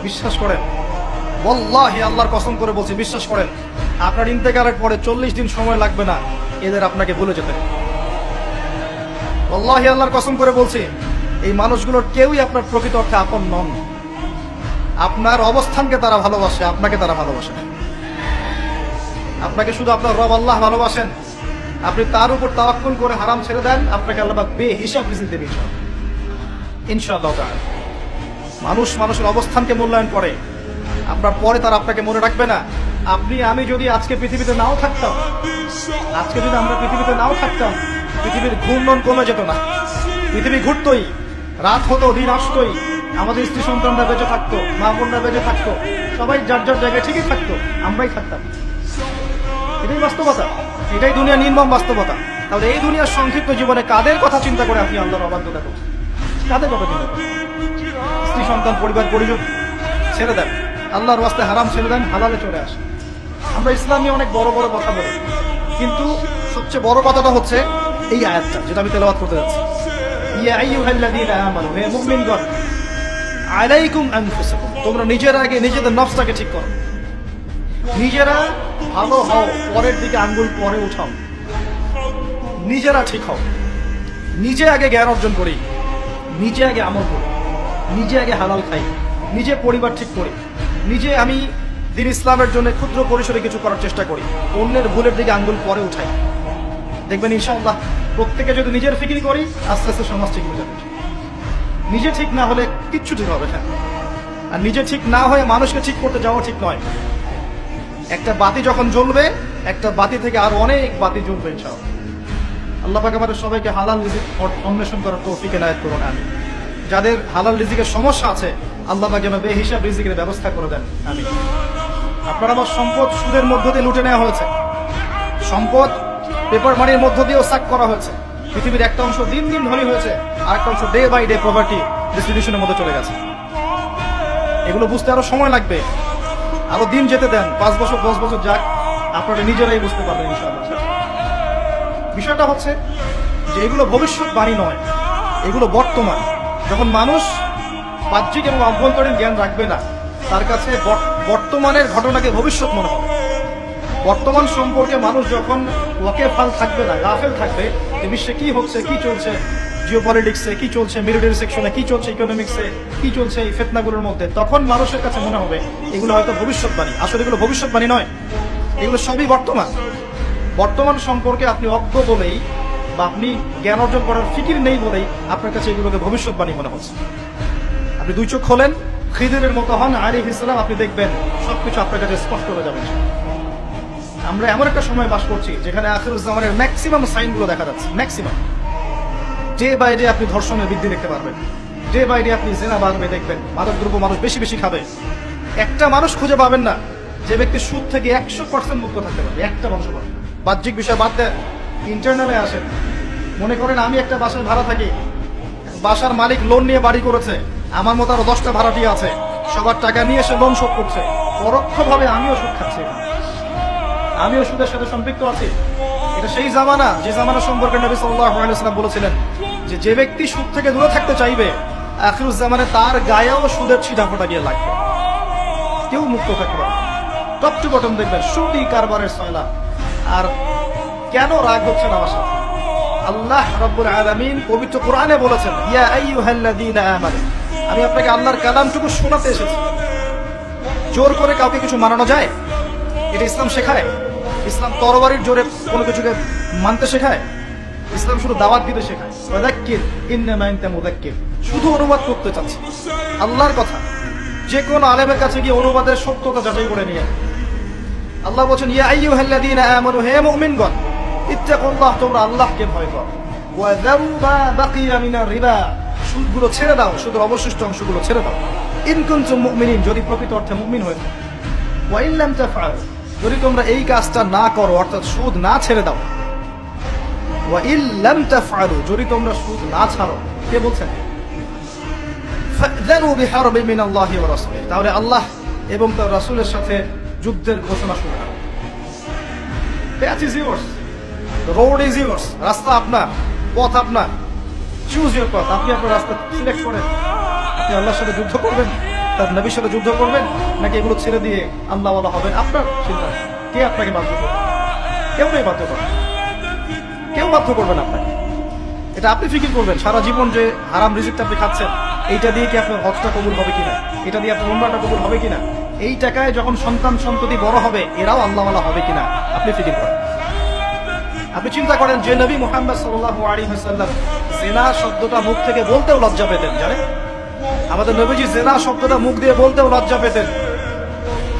বিশ্বাস করেন, ওয়াল্লাহি আল্লাহর কসম করে বলছি, বিশ্বাস করেন, আপনার ইন্তেকালের পরে 40 দিন সময় লাগবে না এদের আপনাকে ভুলে যেতে। ওয়াল্লাহি আল্লাহর কসম করে বলছি, এই মানুষগুলোর কেউই আপনার প্রকৃত অর্থে আপন নন। আপনার অবস্থানকে তারা ভালোবাসে, আপনাকে তারা ভালোবাসে না। আপনাকে শুধু আপনার রব আল্লাহ ভালোবাসেন, আপনি তার উপর তাওয়াক্কুল করে হারাম ছেড়ে দেন, আপনাকে আল্লাহ বেহিসাব রিজিক দেবে ইনশাআল্লাহ তাআলা। মানুষ মানুষের অবস্থানকে মূল্যায়ন করে, আপনার পরে তারা আপনাকে মনে রাখবে না। আপনি আমি যদি আজকে পৃথিবীতে নাও থাকতাম, আজকে যদি আমরা পৃথিবীতে নাও থাকতাম, পৃথিবীর ঘূর্ণন কমে যেত না, পৃথিবী ঘুরতই, রাত হতো, দিন আসতোই, আমাদের স্ত্রী সন্তানরা বেঁচে থাকতো, মা বোনরা বেঁচে থাকতো, সবাই যার যার জায়গায় ঠিকই থাকতো, আমরাই থাকতাম। এটাই বাস্তবতা, এটাই দুনিয়ার নির্মম বাস্তবতা। তাহলে এই দুনিয়ার সংক্ষিপ্ত জীবনে কাদের কথা চিন্তা করে আপনি আল্লাহর অবাধ্যতা করছেন? কাদের কথা চিন্তা করেন? স্ত্রী সন্তান পরিবার পরিজন ছেড়ে দেন, আল্লাহর ওয়াস্তে হারাম ছেড়ে দেন, হালালে চলে আসে। আমরা ইসলাম নিয়ে অনেক বড় বড় কথা বলি, কিন্তু সবচেয়ে বড় কথাটা হচ্ছে এই আয়াতটা যেটা আমি তেলাওয়াত করতে যাচ্ছি। ইয়া আইয়ুহাল্লাযীনা আমানু, হে মুমিনগণ, আলাইকুম আনফুসাকুম, তোমরা নিজেরা আগে নিজেদের নফসটাকে ঠিক করো, নিজেরা ভালো হও, পরের দিকে আঙ্গুল পরে উঠাও। নিজেরা ঠিক হও, নিজে আগে জ্ঞান অর্জন করি, নিজে আগে আমল করি, নিজে আগে হালাল খাই, নিজে পরিবার ঠিক করি, নিজে আমি দ্বীন ইসলামের জন্য ক্ষুদ্র পরিসরে কিছু করার চেষ্টা করি, অন্যের ভুলের দিকে আঙ্গুল পরে উঠাই। দেখবেন ইনশাআল্লাহ প্রত্যেকে যদি নিজের ফিকির করি, আস্তে আস্তে সমাজ ঠিক হয়ে যাবে। নিজে ঠিক না হলে কিচ্ছু ঠিক হবে না। আর নিজে ঠিক না হয়ে মানুষকে ঠিক করতে যাওয়া ঠিক নয়। একটা বাতি যখন জ্বলবে, একটা বাতি থেকে আরো অনেক বাতি জ্বলবে ইনশাআল্লাহ। আল্লাহ পাক আমাদের সবাইকে হালাল রিজিক অন্বেষণ করার তৌফিক এনায়েত করুন। আমি যাদের হালাল রিজিকের সমস্যা আছে, আল্লাহ পাক যেন বেহিসাব রিজিকের ব্যবস্থা করে দেন। আমি আপনার আমার সম্পদ সুদের মধ্য দিয়ে লুটে নেওয়া হয়েছে, সম্পদ পেপার মানির মধ্য দিয়েও সাক করা হয়েছে। পৃথিবীর একটা অংশ দিন দিন ধনী হয়েছে, আর একটা অংশ ডে বাই ডে প্রপার্টি ডিস্ট্রিবিউশনের মধ্যে চলে গেছে। এগুলো বুঝতে আরো সময় লাগবে, আরো দিন যেতে দেন, 5 বছর 10 বছর যাক, আপনারা নিজেরাই বুঝতে পারবেন ইনশাআল্লাহ। বিষয়টা হচ্ছে যে এগুলো ভবিষ্যৎবাণী নয়, এগুলো বর্তমান। যখন মানুষ বাহ্যিক এবং অভ্যন্তরীণ জ্ঞান রাখবে না, তার কাছে বর্তমানের ঘটনাকে ভবিষ্যৎ মনে হবে। বর্তমান সম্পর্কে মানুষ যখন ওয়াকেফাল থাকবে না, গাফেল থাকবে যে বিশ্বে কি হচ্ছে, কি চলছে, জিওপলিটিক্সে কি চলছে, মিলিটারি সেকশনে কি চলছে, ইকোনমিক্সে কি চলছে, এই ফিতনাগুলোর মধ্যে, তখন মানুষের কাছে মনে হবে এগুলো হয়তো ভবিষ্যৎবাণী। আসলে এগুলো ভবিষ্যৎবাণী নয়, এগুলো সবই বর্তমান। বর্তমান সম্পর্কে আপনি অজ্ঞ বলেই বা আপনি জ্ঞান অর্জন করার ফিকির নেই বলেই আপনার কাছে এগুলোকে ভবিষ্যৎবাণী মনে হচ্ছে। আপনি দুই চোখ খোলেন, খিদিরের মতো হন আলাইহিস সালাম, আপনি দেখবেন সবকিছু আপনার কাছে স্পষ্ট হয়ে যাবে। আমরা এমন একটা সময় বাস করছি যেখানে আখিরুজ জামানের ম্যাক্সিমাম সাইনগুলো দেখা যাচ্ছে। ম্যাক্সিমাম ডে বাই ডে আপনি ধর্ষণের বৃদ্ধি দেখতে পারবেন, ডে বাই ডে আপনি জেনা বাড়বে দেখবেন, মাদকদ্রব্য মানুষ বেশি বেশি খাবে। একটা মানুষ খুঁজে পাবেন না যে ব্যক্তি সুদ থেকে 100% মুক্ত থাকতে পারবে, একটা মানুষ পাবে। বাহ্যিক বিষয় বাদ দেন, ইন্টারনালে আসেন। মনে করেন আমি একটা বাসায় ভাড়া থাকি, বাসার মালিক লোন নিয়ে বাড়ি করেছে, আমার মতো আরো 10টা ভাড়াটিয়া আছে, সবার টাকা নিয়ে এসে লোন শোধ করছে, পরোক্ষভাবে আমিও সুদ খাচ্ছি, আমিও সুদের সাথে সম্পৃক্ত আছি। এটা সেই জামানা যে জামানা সম্পর্কে নবী সাল্লাল্লাহু আলাইহি ওয়াসাল্লাম বলেছিলেন যে ব্যক্তি সুদ থেকে দূরে থাকতে চাইবে, আখিরুজ জামানে তার গায়েও সুদের ছিটাফোঁটা গিয়ে লাগবে, কেউ মুক্ত থাকতে পারবে। টপ টু বটম দেখবেন সুদি কারবারের সয়লা। আর কেন রাগ হচ্ছে না আমার সাথে? আল্লাহ রাব্বুল আলামিন পবিত্র কোরআনে বলেছেন, ইয়া আইয়ুহাল্লাযীনা আমানু, আমি আপনাকে আল্লাহর কালামটুকু শোনাতে এসেছি। জোর করে কাউকে কিছু মানানো যায়? এটা ইসলাম শেখায়? ইসলাম তরবারির জোরে কোনো কিছুকে মানতে শেখায়? ইসলাম শুধু দাওয়াত দিতে শেখায়। ফাযাক্কির ইন্নামা আনতা মুযাক্কির, শুধু অনুবাদ করতে চাচ্ছি আল্লাহর কথা। যে কোন আলেমের কাছে গিয়ে অনুবাদের সত্যতা যাচাই করে নিয়ে আল্লাহ বলেন, ইয়া আইয়ুহাল্লাযীনা আমানু, হে মুমিনগণ, ইত্তাকুল্লাহ, তোমরা আল্লাহকে ভয় করো, ওয়া যারু মা বাকিয়া মিনার রিবা, সুদগুলো ছেড়ে দাও, সুদের অবশিষ্ট অংশগুলো ছেড়ে দাও। ইন কুনতুম মুমিনিন, যদি প্রকৃত অর্থে মুমিন হয়ে থাকো। ওয়া ইন লাম তাফআলু, যদি তোমরা এই কাজটা না করো, অর্থাৎ সুদ না ছেড়ে দাও। ওয়া ইন লাম তাফআলু, যদি তোমরা সুদ না ছাড়ো। কে বলছেন? ফাযারু বিহারবিন মিনাল্লাহি ওয়া রাসূলিহি, তাহলে আল্লাহ এবং তার রাসূলের সাথে যুদ্ধের ঘোষণা শুরু করো। Path is yours, the road is yours, রাস্তা আপনার, পথ আপনার, চুজ ইউর পথ। আপনি আপনার রাস্তা সিলেক্ট করেন, আপনি আল্লাহর সাথে যুদ্ধ করবেন, তার নবীর সাথে যুদ্ধ করবেন, নাকি এগুলো ছেড়ে দিয়ে আল্লাহওয়ালা হবেন? আপনার চিন্তা। কে আপনাকে বাধ্য করবে? কেউ নেই বাধ্য করবে, কেউ বাধ্য করবেন আপনাকে। এটা আপনি ফিকির করবেন সারা জীবন যে হারাম রিজিকটা আপনি খাচ্ছেন, এইটা দিয়ে কি আপনার হজটা কবুল হবে কিনা, এটা দিয়ে আপনার উমরাটা কবুল হবে কিনা, এই টাকায় যখন সন্তান সন্ততি বড় হবে এরাও আল্লাহওয়ালা হবে কিনা আপনি ফিকির করেন। আপনি চিন্তা করেন যে নবী মুহাম্মদ সাল্লাল্লাহু আলাইহি ওয়াসাল্লাম জিনা শব্দটা মুখ থেকে বলতেও লজ্জা পেতেন, জানেন? আমাদের নবীজি জিনা শব্দটা মুখ দিয়ে বলতেও লজ্জা পেতেন।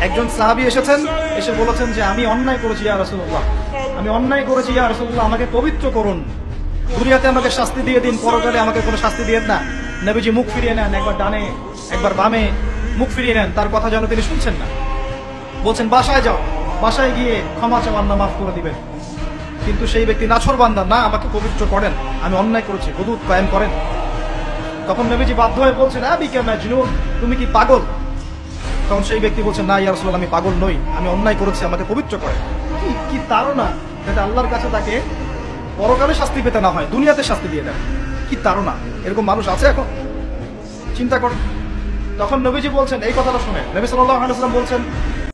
একজন সাহাবী এসেছেন, এসে বলেছেন যে আমি অন্যায় করেছি ইয়া রাসূলুল্লাহ, আমি অন্যায় করেছি ইয়া রাসূলুল্লাহ, আমাকে পবিত্র করুন, দুনিয়াতে আমাকে শাস্তি দিয়ে দিন, পরকালে আমাকে কোনো শাস্তি দিয়েন না। নবীজি মুখ ফিরিয়ে নেন, একবার ডানে একবার বামে মুখ ফিরিয়ে নেন, তার কথা যেন তিনি শুনছেন না। বলছেন বাসায় যাও, বাসায় গিয়ে ক্ষমা চাও, আল্লাহ মাফ করে দিবেন। কিন্তু সেই ব্যক্তি নাছোড়বান্দা, না আমাকে পবিত্র করেন, আমি অন্যায় করেছি, হুদুদ কায়েম করেন। তখন নবীজি বাধ্য হয়ে বলছেন আবিকা মাজনুন, তুমি কি পাগল? তখন সেই ব্যক্তি বলছেন না ইয়া রাসূলুল্লাহ, আমি পাগল নই, আমি অন্যায় করেছি, আমাকে পবিত্র করেন। কি কি তাড়না, যাতে আল্লাহর কাছে তাকে পরকালে শাস্তি পেতে না হয়, দুনিয়াতে শাস্তি দিয়ে দেন। কি তাড়না! এরকম মানুষ আছে এখন? চিন্তা করেন। তখন নবীজি বলছেন, এই কথাটা শুনে নবী সাল্লাল্লাহু আলাইহি ওয়াসাল্লাম বলছেন